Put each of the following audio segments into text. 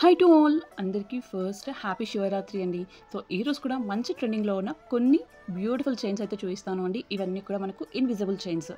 High to all అందరికీ first happy Shivaratri అండి. So ఈరోజు కూడా మంచి ట్రెండింగ్లో ఉన్న కొన్ని బ్యూటిఫుల్ చైన్స్ అయితే చూపిస్తాను అండి. ఇవన్నీ కూడా మనకు ఇన్విజిబుల్ చైన్స్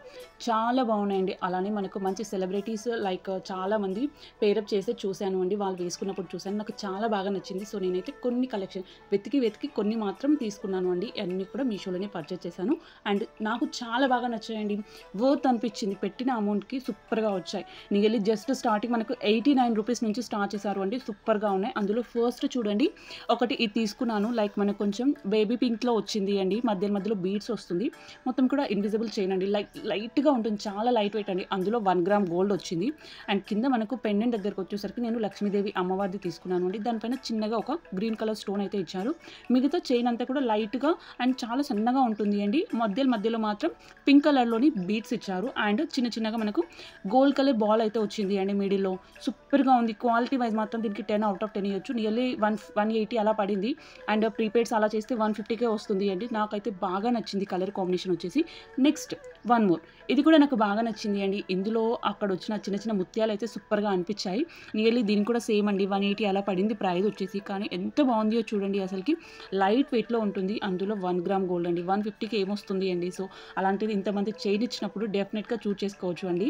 చాలా బాగున్నాయండి. అలానే మనకు మంచి సెలబ్రిటీస్ లైక్ చాలామంది పేరప్ చేస్తే చూశాను అండి. వాళ్ళు వేసుకున్నప్పుడు చూశాను, నాకు చాలా బాగా నచ్చింది. సో నేనైతే కొన్ని కలెక్షన్ వెతికి కొన్ని మాత్రం తీసుకున్నాను అండి. అన్నీ కూడా మీషోలోనే పర్చేస్ చేశాను అండ్ నాకు చాలా బాగా నచ్చాయండి. వర్త్ అనిపించింది, పెట్టిన అమౌంట్కి సూపర్గా వచ్చాయి. నియర్లీ జస్ట్ స్టార్టింగ్ మనకు 89 రూపీస్ నుంచి స్టార్ట్ చేశారు అండి. సూపర్గా ఉన్నాయి. అందులో ఫస్ట్ చూడండి, ఒకటి ఇది తీసుకున్నాను. లైక్ మనకు కొంచెం బేబీ పింక్లో వచ్చింది అండి. మధ్యలో బీడ్స్ వస్తుంది. మొత్తం కూడా ఇన్విజిబుల్ చైన్ అండి. లైట్గా ఉంటుంది, చాలా లైట్ వెయిట్ అండి. అందులో 1 గ్రామ్ గోల్డ్ వచ్చింది అండ్ కింద మనకు పెండెంట్ దగ్గరకు వచ్చేసరికి నేను లక్ష్మీదేవి అమ్మవారిది తీసుకున్నాను అండి. దానిపైన చిన్నగా ఒక గ్రీన్ కలర్ స్టోన్ అయితే ఇచ్చారు. మిగతా చైన్ అంతా కూడా లైట్గా అండ్ చాలా సన్నగా ఉంటుంది అండి. మధ్యలో మాత్రం పింక్ కలర్లోని బీడ్స్ ఇచ్చారు అండ్ చిన్నగా మనకు గోల్డ్ కలర్ బాల్ అయితే వచ్చింది అండి మిడిల్లో. సూపర్గా ఉంది. క్వాలిటీ వైజ్ మాత్రం దీనికి 10 out of 10 ఇవ్వచ్చు. నియర్లీ 180 అలా పడింది అండ్ ప్రీపెయిడ్స్ అలా చేస్తే 150కే వస్తుంది అండి. నాకైతే బాగా నచ్చింది కలర్ కాంబినేషన్ వచ్చేసి. నెక్స్ట్ వన్ మోర్, ఇది కూడా నాకు బాగా నచ్చింది అండి. ఇందులో అక్కడ వచ్చిన చిన్న ముత్యాలు అయితే సూపర్గా అనిపించాయి. నియర్లీ దీనికి కూడా సేమ్ అండి, 180 అలా పడింది ప్రైస్ వచ్చేసి. కానీ ఎంత బాగుందో చూడండి, అసలుకి లైట్ వెయిట్లో ఉంటుంది. అందులో 1 గ్రామ్ గోల్డ్ అండి. 150కి ఏమొస్తుంది అండి. సో అలాంటిది ఇంతమంది చైన్ ఇచ్చినప్పుడు డెఫినెట్గా చూస్ చేసుకోవచ్చు అండి.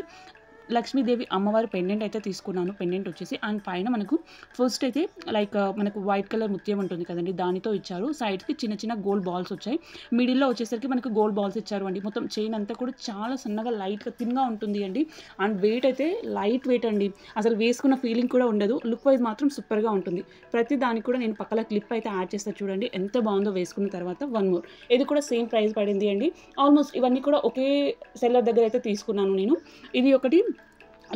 లక్ష్మీదేవి అమ్మవారి పెండెంట్ అయితే తీసుకున్నాను. పెండెంట్ వచ్చేసి అండ్ పైన మనకు ఫస్ట్ అయితే లైక్ మనకు వైట్ కలర్ ముత్యం ఉంటుంది కదండి, దానితో ఇచ్చారు. సైడ్కి చిన్న గోల్డ్ బాల్స్ వచ్చాయి. మిడిల్లో వచ్చేసరికి మనకు గోల్డ్ బాల్స్ ఇచ్చారు అండి. మొత్తం చైన్ అంతా కూడా చాలా సన్నగా లైట్గా థిన్గా ఉంటుంది అండి. అండ్ వెయిట్ అయితే లైట్ వెయిట్ అండి. అసలు వేసుకున్న ఫీలింగ్ కూడా ఉండదు. లుక్ వైజ్ మాత్రం సూపర్గా ఉంటుంది. ప్రతి దానికి కూడా నేను పక్కన క్లిప్ అయితే యాడ్ చేస్తాను చూడండి, ఎంత బాగుందో వేసుకున్న తర్వాత. వన్ మోర్, ఇది కూడా సేమ్ ప్రైస్ పడింది అండి. ఆల్మోస్ట్ ఇవన్నీ కూడా ఒకే సెల్లర్ దగ్గర అయితే తీసుకున్నాను నేను. ఇది ఒకటి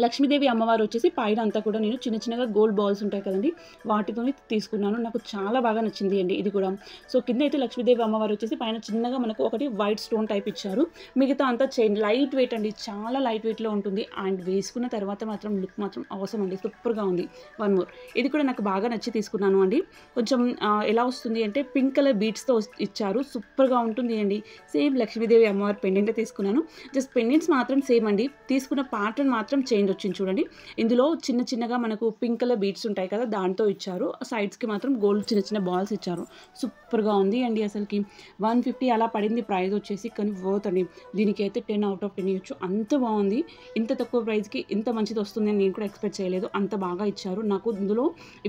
లక్ష్మీదేవి అమ్మవారు వచ్చేసి పైన అంతా కూడా నేను చిన్నగా గోల్డ్ బాల్స్ ఉంటాయి కదండి, వాటితో తీసుకున్నాను. నాకు చాలా బాగా నచ్చింది అండి ఇది కూడా. సో కింద అయితే లక్ష్మీదేవి అమ్మవారు వచ్చేసి పైన చిన్నగా మనకు ఒకటి వైట్ స్టోన్ టైప్ ఇచ్చారు. మిగతా అంతా చైన్ లైట్ వెయిట్ అండి, చాలా లైట్ వెయిట్లో ఉంటుంది అండ్ వేసుకున్న తర్వాత మాత్రం లుక్ మాత్రం అవసరం అండి, సూపర్గా ఉంది. వన్ మోర్, ఇది కూడా నాకు బాగా నచ్చి తీసుకున్నాను అండి. కొంచెం ఎలా వస్తుంది అంటే పింక్ కలర్ బీడ్స్తో ఇచ్చారు. సూపర్గా ఉంటుంది అండి. సేమ్ లక్ష్మీదేవి అమ్మవారి పెండెంట్ తీసుకున్నాను. జస్ట్ పెండెంట్స్ మాత్రం సేమ్ అండి. తీసుకున్న ప్యాటర్న్ మాత్రం చేంజ్ వచ్చింది చూడండి. ఇందులో చిన్నగా మనకు పింక్ కలర్ బీడ్స్ ఉంటాయి కదా, దాంతో ఇచ్చారు. సైడ్స్కి మాత్రం గోల్డ్ చిన్న బాల్స్ ఇచ్చారు. సూపర్గా ఉంది అండి. అసలుకి 150 అలా పడింది ప్రైస్ వచ్చేసి. కానీ వర్త్ అండి. దీనికి అయితే 10 out of 10 ఇవ్వచ్చు. అంత బాగుంది. ఇంత తక్కువ ప్రైస్కి ఇంత మంచిది వస్తుంది అని నేను కూడా ఎక్స్పెక్ట్ చేయలేదు. అంత బాగా ఇచ్చారు. నాకు ఇందులో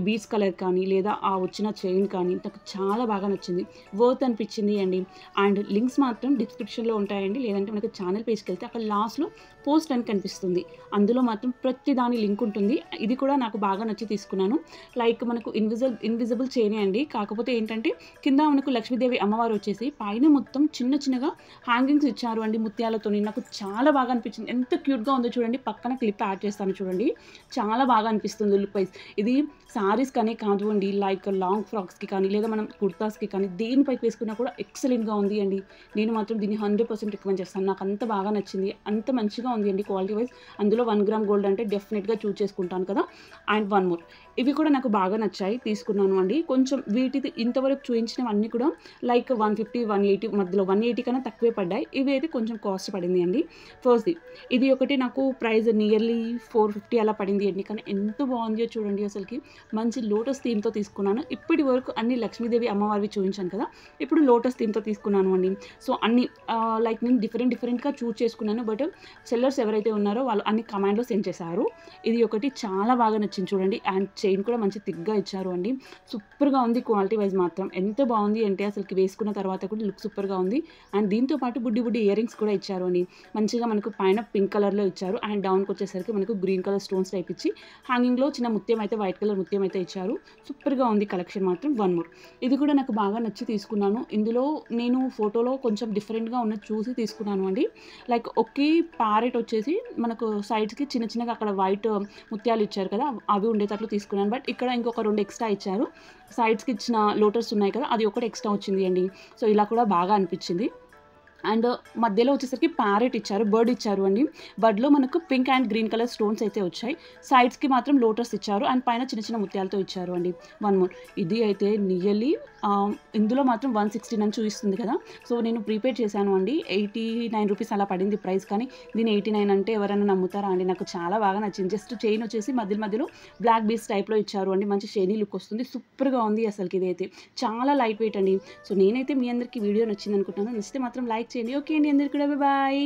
బీడ్స్ కలర్ కానీ లేదా ఆ వచ్చిన చైన్ కానీ నాకు చాలా బాగా నచ్చింది. వర్త్ అనిపించింది అండి. అండ్ లింక్స్ మాత్రం డిస్క్రిప్షన్లో ఉంటాయండి, లేదంటే మనకు ఛానల్ పేజ్కి వెళ్తే అక్కడ లాస్ట్లో పోస్ట్ అని కనిపిస్తుంది, అందులో మాత్రం ప్రతి దాని లింక్ ఉంటుంది. ఇది కూడా నాకు బాగా నచ్చి తీసుకున్నాను. లైక్ మనకు ఇన్విజిబుల్ చైనే అండి. కాకపోతే ఏంటంటే కింద మనకు లక్ష్మీదేవి అమ్మవారు వచ్చేసి పైన మొత్తం చిన్నగా హ్యాంగింగ్స్ ఇచ్చారు అండి ముత్యాలతో. నాకు చాలా బాగా అనిపించింది. ఎంత క్యూట్గా ఉందో చూడండి. పక్కన క్లిప్ యాడ్ చేస్తాను చూడండి, చాలా బాగా అనిపిస్తుంది లుక్ వైజ్. ఇది సారీస్ కానీ కాదు అండి, లైక్ లాంగ్ ఫ్రాక్స్కి కానీ లేదా మనం కుర్తాస్కి కానీ దేనిపైకి వేసుకున్నా కూడా ఎక్సలెంట్గా ఉంది అండి. నేను మాత్రం దీన్ని 100% రికమెండ్ చేస్తాను. నాకు అంత బాగా నచ్చింది, అంత మంచిగా ఉంది అండి క్వాలిటీ వైజ్. అందులో 1 గ్రామ్ గోల్డ్ అంటే డెఫినెట్గా చూస్ చేసుకుంటాను కదా. అండ్ వన్ మోర్, ఇవి కూడా నాకు బాగా నచ్చాయి, తీసుకున్నాను అండి. కొంచెం వీటిది ఇంతవరకు చూపించినవన్నీ కూడా లైక్ 150 180 మధ్యలో, 180 కన్నా తక్కువే పడ్డాయి. ఇవి అయితే కొంచెం కాస్ట్ పడింది అండి. ఫస్ట్ది ఇది ఒకటి నాకు ప్రైస్ నియర్లీ 450 అలా పడింది అండి. కానీ ఎంత బాగుందో చూడండి. అసలుకి మంచి లోటస్ థీమ్తో తీసుకున్నాను. ఇప్పటి వరకు అన్ని లక్ష్మీదేవి అమ్మవారివి చూపించాను కదా, ఇప్పుడు లోటస్ థీమ్తో తీసుకున్నాను అండి. సో అన్ని లైక్ నేను డిఫరెంట్గా చూస్ చేసుకున్నాను. బట్ సెల్లర్స్ ఎవరైతే ఉన్నారో వాళ్ళు అన్ని కమాండ్లో సెండ్ చేశారు. ఇది ఒకటి చాలా బాగా నచ్చింది చూడండి. అండ్ చైన్ కూడా మంచి థిక్గా ఇచ్చారు అండి. సూపర్గా ఉంది క్వాలిటీ వైజ్ మాత్రం. ఎంత బాగుంది అంటే అసలుకి వేసుకున్న తర్వాత కూడా లుక్ సూపర్గా ఉంది. అండ్ దీంతో పాటు బుడ్డి ఇయర్ రింగ్స్ కూడా ఇచ్చారు అండి. మంచిగా మనకు పైన పింక్ కలర్లో ఇచ్చారు అండ్ డౌన్కి వచ్చేసరికి మనకు గ్రీన్ కలర్ స్టోన్స్ టైప్ ఇచ్చి హ్యాంగింగ్లో చిన్న ముత్యం అయితే వైట్ కలర్ ముత్యం అయితే ఇచ్చారు. సూపర్గా ఉంది కలెక్షన్ మాత్రం. వన్ మోర్, ఇది కూడా నాకు బాగా నచ్చి తీసుకున్నాను. ఇందులో నేను ఫోటోలో కొంచెం డిఫరెంట్గా ఉన్నది చూసి తీసుకున్నాను అండి. లైక్ ఒకే ప్యారెట్ వచ్చేసి మనకు సైడ్స్కి చిన్నగా అక్కడ వైట్ ముత్యాలు ఇచ్చారు కదా, అవి ఉండేటట్లు తీసుకున్నాను. బట్ ఇక్కడ ఇంకొక 2 ఎక్స్ట్రా ఇచ్చారు. సైడ్స్కి ఇచ్చిన లోటస్ ఉన్నాయి కదా, అది ఒకటి ఎక్స్ట్రా వచ్చింది అండి. సో ఇలా కూడా బాగా అనిపించింది. అండ్ మధ్యలో వచ్చేసరికి ప్యారెట్ ఇచ్చారు, బర్డ్ ఇచ్చారు అండి. బర్డ్‌లో మనకు pink and green colour stones అయితే వచ్చాయి. సైడ్స్‌కి మాత్రం లోటస్ ఇచ్చారు అండ్ పైన చిన్న చిన్న ముత్యాలతో ఇచ్చారు అండి. వన్ మోర్ ఇది అయితే నియర్లీ ఇందులో మాత్రం 116 అని చూపిస్తుంది కదా! సో, నేను ప్రీపెయిడ్ చేశాను అండి. రూ. 89 అలా పడింది ప్రైస్. కానీ దీని 89 అంటే ఎవరైనా నమ్ముతారా అండి? నాకు చాలా బాగా నచ్చింది. జస్ట్ చైన్ వచ్చేసి మధ్యలో మధ్యలో బ్లాక్ బీడ్స్ టైప్‌లో ఇచ్చారు అండి. మంచి షైనీ లుక్ వస్తుంది. సూపర్‌గా ఉంది అసలకి ఇదైతే. చాలా లైట్ వెయిట్ అండి. సో, నేనైతే మీ అందరికీ వీడియో నచ్చిందనుకుంటున్నాను. నచ్చితే మాత్రం లైక్ చేయండి. ఓకే అండి. అందరికి కూడా బాయ్.